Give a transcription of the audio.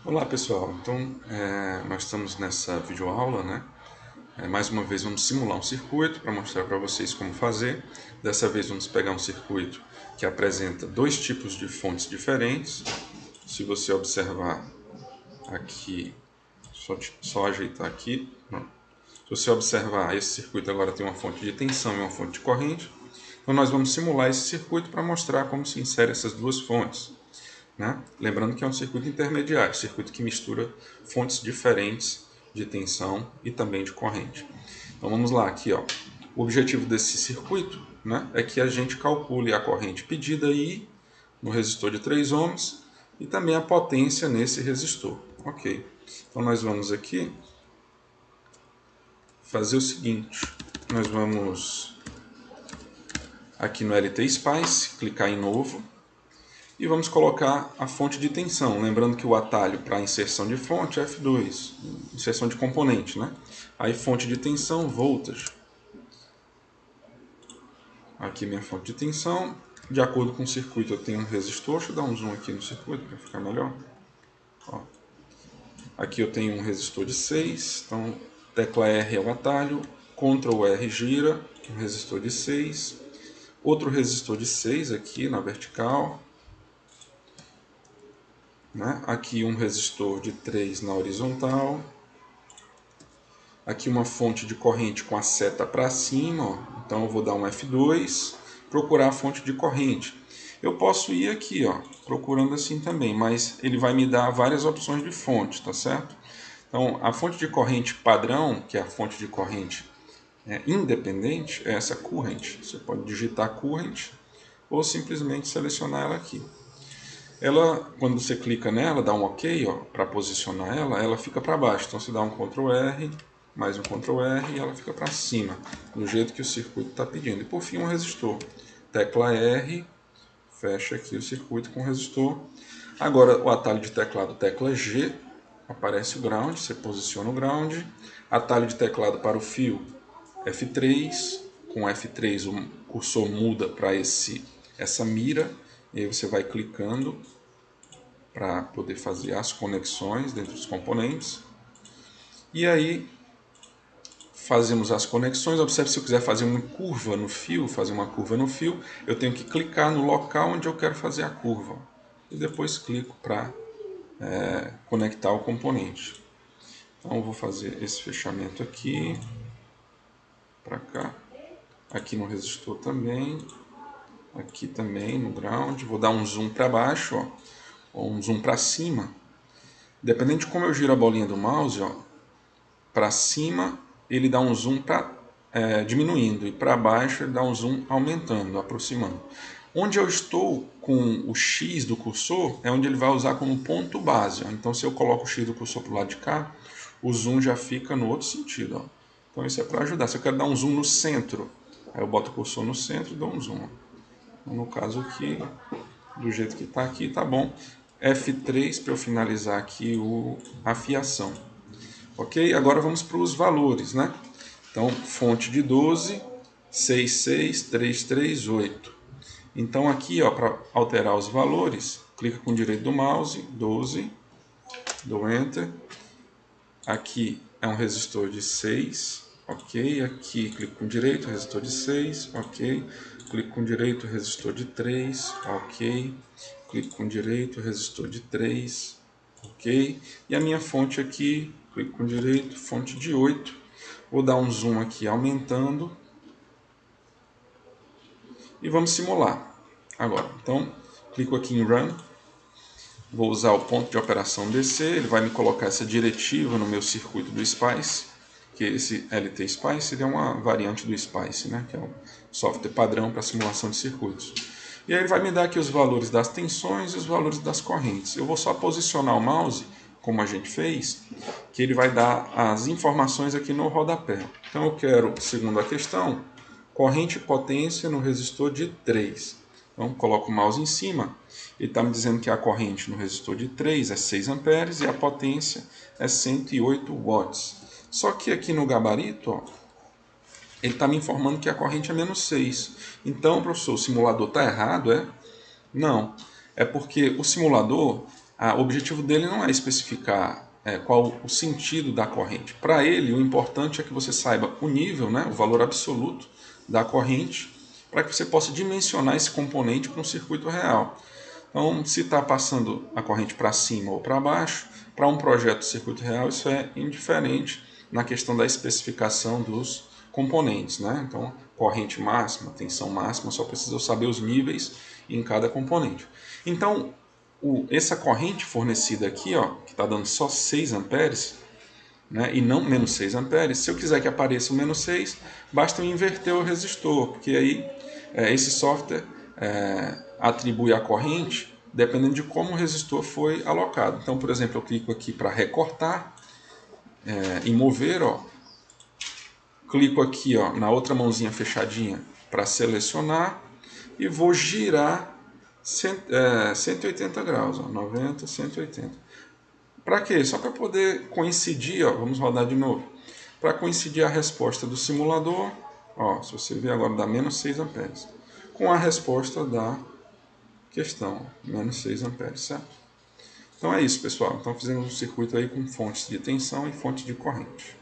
Olá pessoal, então nós estamos nessa videoaula, né? Mais uma vez vamos simular um circuito para mostrar para vocês como fazer. Dessa vez vamos pegar um circuito que apresenta dois tipos de fontes diferentes. Se você observar aqui, só ajeitar aqui. Pronto. Se você observar, esse circuito agora tem uma fonte de tensão e uma fonte de corrente. Então nós vamos simular esse circuito para mostrar como se insere essas duas fontes. Né? Lembrando que é um circuito intermediário, circuito que mistura fontes diferentes de tensão e também de corrente. Então vamos lá, aqui ó. O objetivo desse circuito, né, é que a gente calcule a corrente pedida I no resistor de 3 ohms e também a potência nesse resistor. Ok. Então nós vamos aqui fazer o seguinte. Nós vamos aqui no LT Spice, clicar em novo. E vamos colocar a fonte de tensão, lembrando que o atalho para inserção de fonte é F2, inserção de componente, né? Aí fonte de tensão, voltage. Aqui minha fonte de tensão, de acordo com o circuito eu tenho um resistor, deixa eu dar um zoom aqui no circuito para ficar melhor. Ó. Aqui eu tenho um resistor de 6, então tecla R é o atalho, Ctrl R gira, um resistor de 6, outro resistor de 6 aqui na vertical, né? Aqui um resistor de 3 na horizontal. Aqui uma fonte de corrente com a seta para cima. Ó. Então eu vou dar um F2, procurar a fonte de corrente. Eu posso ir aqui, ó, procurando assim também, mas ele vai me dar várias opções de fonte, tá certo? Então a fonte de corrente padrão, que é a fonte de corrente independente, é essa current. Você pode digitar current ou simplesmente selecionar ela aqui. Ela, quando você clica nela, dá um OK, para posicionar ela, ela fica para baixo. Então você dá um Ctrl R, mais um Ctrl R e ela fica para cima, do jeito que o circuito está pedindo. E por fim um resistor. Tecla R, fecha aqui o circuito com o resistor. Agora o atalho de teclado, tecla G, aparece o ground, você posiciona o ground. Atalho de teclado para o fio, F3. Com F3 o cursor muda para essa mira. E aí você vai clicando para poder fazer as conexões dentro dos componentes. E aí fazemos as conexões. Observe, se eu quiser fazer uma curva no fio, eu tenho que clicar no local onde eu quero fazer a curva. E depois clico para conectar o componente. Então eu vou fazer esse fechamento aqui, para cá, aqui no resistor também, aqui também no ground. Vou dar um zoom para baixo, ó, ou um zoom para cima. Dependendo de como eu giro a bolinha do mouse, ó, para cima ele dá um zoom diminuindo e para baixo ele dá um zoom aumentando, aproximando. Onde eu estou com o X do cursor é onde ele vai usar como ponto base. Ó. Então se eu coloco o X do cursor para o lado de cá, o zoom já fica no outro sentido. Ó. Então isso é para ajudar. Se eu quero dar um zoom no centro, aí eu boto o cursor no centro e dou um zoom. Então, no caso aqui, do jeito que está aqui, tá bom. F3 para eu finalizar aqui a fiação. Ok? Agora vamos para os valores, né? Então, fonte de 12, 66338. Então aqui, para alterar os valores, clica com o direito do mouse, 12, dou Enter. Aqui é um resistor de 6, ok. Aqui clico com o direito, resistor de 6, ok. Clico com o direito, resistor de 3, ok. Clico com o direito, resistor de 3, ok. E a minha fonte aqui, clico com o direito, fonte de 8. Vou dar um zoom aqui aumentando. E vamos simular agora. Então, clico aqui em Run. Vou usar o ponto de operação DC. Ele vai me colocar essa diretiva no meu circuito do Spice. Que esse LT Spice ele é uma variante do Spice, né? Que é um software padrão para simulação de circuitos. E aí ele vai me dar aqui os valores das tensões e os valores das correntes. Eu vou só posicionar o mouse, como a gente fez, que ele vai dar as informações aqui no rodapé. Então eu quero, segundo a questão, corrente e potência no resistor de 3. Então coloco o mouse em cima, ele está me dizendo que a corrente no resistor de 3 é 6 amperes e a potência é 108 watts. Só que aqui no gabarito, ó, ele está me informando que a corrente é menos 6. Então, professor, o simulador está errado, é? Não. É porque o simulador O objetivo dele não é especificar qual o sentido da corrente. Para ele, o importante é que você saiba o nível, né, o valor absoluto da corrente, para que você possa dimensionar esse componente para um circuito real. Então, se está passando a corrente para cima ou para baixo, para um projeto de circuito real, isso é indiferente na questão da especificação dos componentes, né? Então, corrente máxima, tensão máxima, só precisa saber os níveis em cada componente. Então, essa corrente fornecida aqui, ó, que está dando só 6 amperes, né, e não menos 6 amperes, se eu quiser que apareça o menos 6, basta eu inverter o resistor, porque aí esse software atribui a corrente dependendo de como o resistor foi alocado. Então, por exemplo, eu clico aqui para recortar e mover, ó, clico aqui, ó, na outra mãozinha fechadinha para selecionar e vou girar 180 graus, ó, 90, 180. Para quê? Só para poder coincidir, ó, vamos rodar de novo, para coincidir a resposta do simulador, ó, se você ver agora dá menos 6 amperes, com a resposta da questão, menos 6 amperes, certo? Então é isso, pessoal. Então fizemos um circuito aí com fontes de tensão e fontes de corrente.